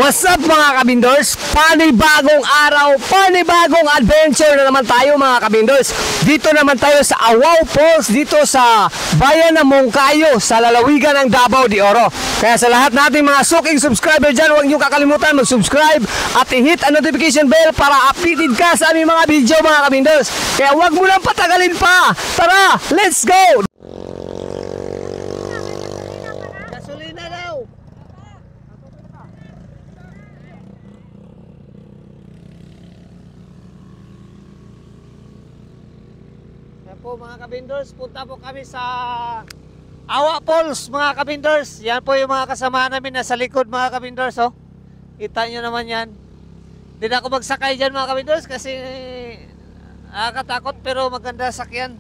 What's up mga kabindors? Panibagong araw, panibagong adventure na naman tayo mga kabindors. Dito naman tayo sa Awao Falls, dito sa bayan ng Mongkayo, sa lalawigan ng Davao de Oro. Kaya sa lahat nating mga suking subscriber dyan, huwag niyo kakalimutan mag-subscribe at i-hit ang notification bell para updated ka sa aming mga video mga kabindors. Kaya huwag mo nang patagalin pa. Tara, let's go! Gasolina daw! Po mga kabindors, punta po kami sa Awao Falls mga kabindors. Yan po yung mga kasama namin na sa likod mga kabindors, oh. Kita nyo naman yan. Hindi na ako magsakay dyan mga kabindors kasi nakakatakot pero maganda sakyan.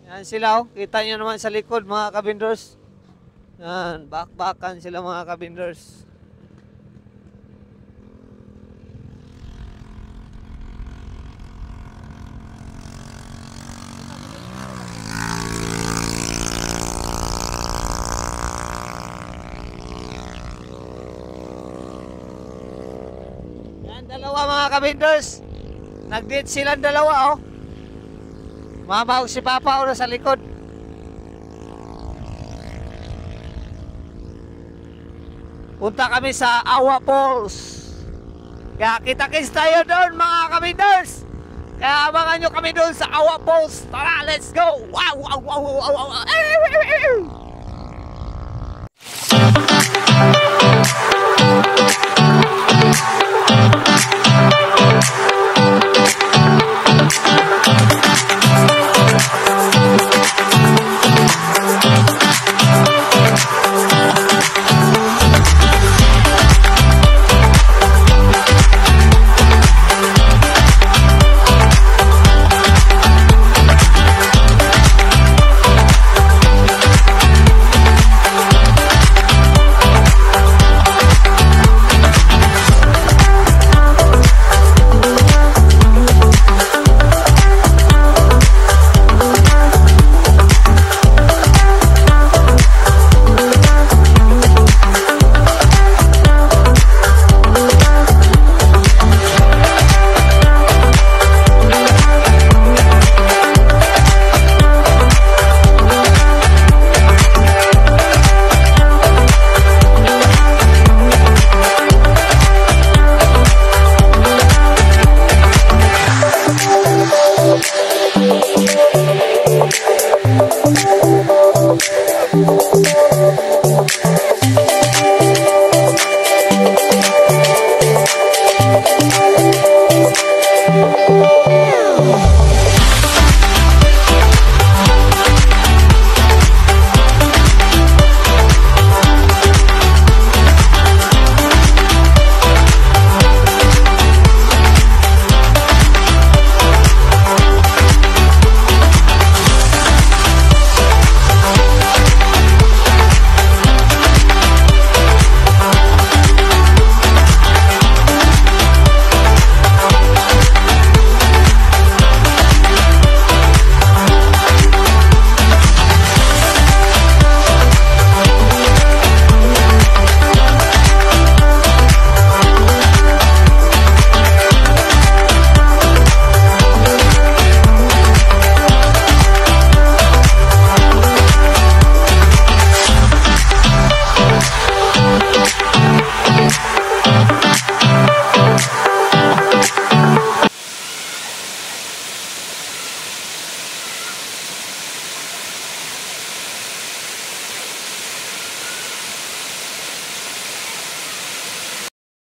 Yan sila, oh. Kita nyo naman sa likod mga kabindors. Yan, bakbakan sila mga kabindors. Dalawa mga kabindors, nag-date silang dalawa, oh. Mama o si Papa o sa likod. Punta kami sa Awao Falls. Kaya kita-kits tayo doon mga kabindors. Kaya abangan nyo kami doon sa Awao Falls. Tara, let's go! Wow, wow, wow, wow, wow, wow.